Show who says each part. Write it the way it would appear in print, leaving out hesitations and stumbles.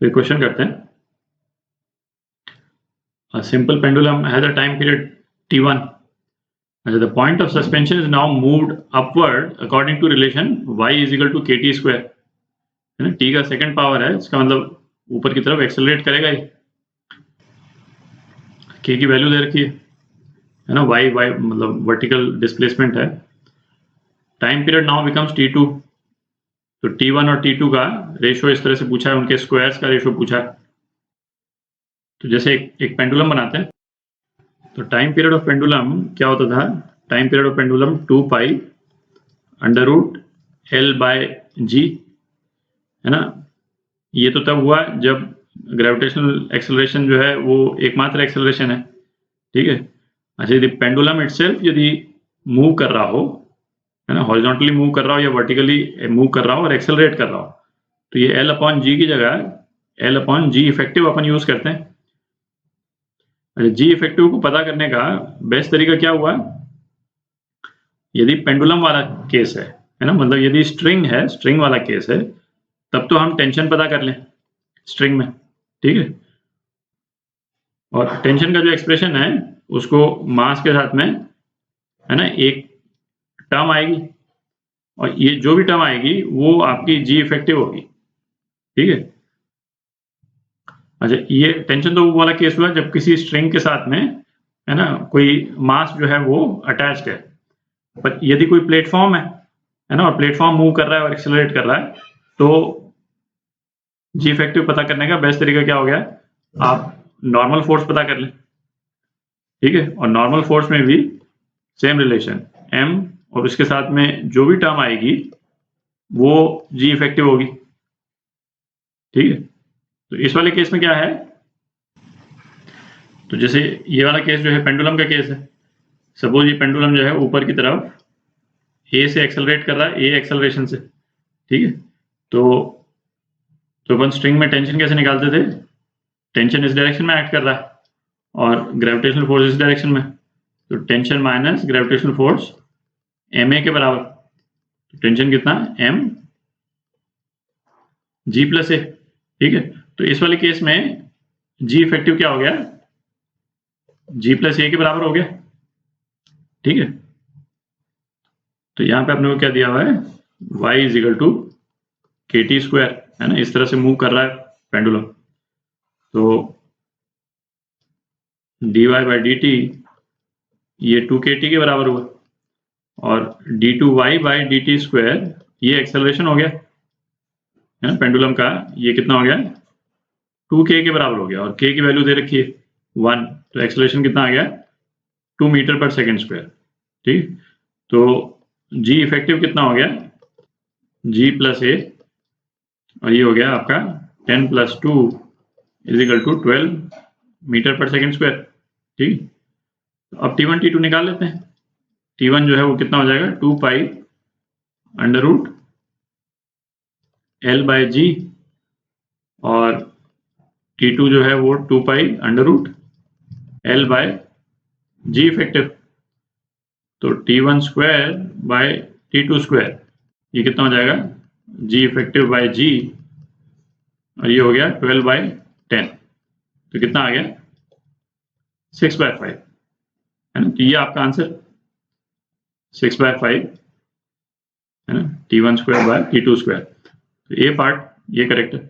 Speaker 1: तो क्वेश्चन करते हैं। A simple pendulum has a time period t1. The point of suspension is now moved upward according to relation y is equal to kt square. है ना, t का second power है, इसका मतलब ऊपर की तरफ एक्सेलरेट करेगा ही। k की वैल्यू दे रखी है ना, y मतलब वर्टिकल डिस्प्लेसमेंट है। Time period now becomes t2। तो t1 और t2 का रेशो इस तरह से पूछा है, उनके स्क्वायर्स का रेशो पूछा है। तो जैसे एक पेंडुलम बनाते हैं, तो टाइम पीरियड ऑफ पेंडुलम क्या होता था? Time period of pendulum 2 pi under root L by g, है ना। ये तो तब हुआ जब ग्रेविटेशनल एक्सेलरेशन जो है वो एकमात्र एक्सेलरेशन है, ठीक है। अच्छा, यदि पेंडुलम इटसेल्फ यदि मूव कर रहा हो, है ना, हॉरिजॉन्टली मूव कर रहा हो या वर्टिकली मूव कर रहा हो और एक्सेलरेट कर रहा हो, तो ये L अपॉन जी की जगह L अपॉन जी इफेक्टिव अपन यूज करते हैं। जी इफेक्टिव को पता करने का बेस्ट तरीका क्या हुआ? यदि पेंडुलम वाला केस है ना, मतलब यदि स्ट्रिंग है, स्ट्रिंग वाला केस है, तब तो हम टेंशन पता कर लें स्ट्रिंग में, ठीक है। और टेंशन का जो एक्सप्रेशन है उसको मास के साथ में, है ना, एक टर्म आएगी और ये जो भी टर्म आएगी वो आपकी जी इफेक्टिव होगी, ठीक है। अच्छा, ये टेंशन तो वो वाला केस हुआ जब किसी स्ट्रिंग के साथ में, है ना, कोई मास जो है वो अटैच्ड है। पर यदि कोई प्लेटफॉर्म है ना, और प्लेटफॉर्म मूव कर रहा है और एक्सेलरेट कर रहा है, तो जी इफेक्टिव पता करने का बेस्ट तरीका क्या हो गया? आप नॉर्मल फोर्स पता कर लें, ठीक है। और नॉर्मल फोर्स में भी सेम रिलेशन m और उसके साथ में जो भी टर्म आएगी वो जी इफेक्टिव होगी, ठीक है। तो इस वाले केस में क्या है? तो जैसे ये वाला केस जो है पेंडुलम का केस है। सपोज ये पेंडुलम जो है ऊपर की तरफ ए से एक्सेलरेट कर रहा है, ए एक्सेलरेशन से, ठीक है। तो अपन स्ट्रिंग में टेंशन कैसे निकालते थे? टेंशन इस डायरेक्शन में एक्ट कर रहा है और ग्रेविटेशनल फोर्स इस डायरेक्शन में, तो tension minus gravitational force ma के बराबर। तो टेंशन कितना? m g प्लस ए, ठीक है। तो इस वाले केस में g इफेक्टिव क्या हो गया? g प्लस ए के बराबर हो गया, ठीक है। तो यहाँ पे अपने को क्या दिया हुआ है? y is equal to kt square, है ना। इस तरह से मूव कर रहा है पेंडुलम, तो dy बाई dt ये 2kt के बराबर हुआ और d2y बाई dt स्क्वायर ये एक्सेलरेशन हो गया, है ना, पेंडुलम का। ये कितना हो गया? 2k के बराबर हो गया और k की वैल्यू दे रखी है 1, तो एक्सेलरेशन कितना आ गया? 2 मीटर पर सेकेंड स्क्वायर, ठीक। तो g इफेक्टिव कितना हो गया? g प्लस ए, और ये हो गया आपका 10 plus 2 is equal to 12 metre per second square, ठीक। अब t1 t2 निकाल लेते हैं। t1 जो है वो कितना हो जाएगा? 2 pi under root L by g, और t2 जो है वो 2 pi under root L by g effective. तो t1 square by t2 square ये कितना हो जाएगा? g इफेक्टिव बाय g, और ये हो गया 12 बाय 10, तो कितना आ गया? 6 बाय 5, है ना। तो ये आपका आंसर 6 बाय 5, है ना, t1 square by t2 square. तो ये पार्ट ये करेक्ट है।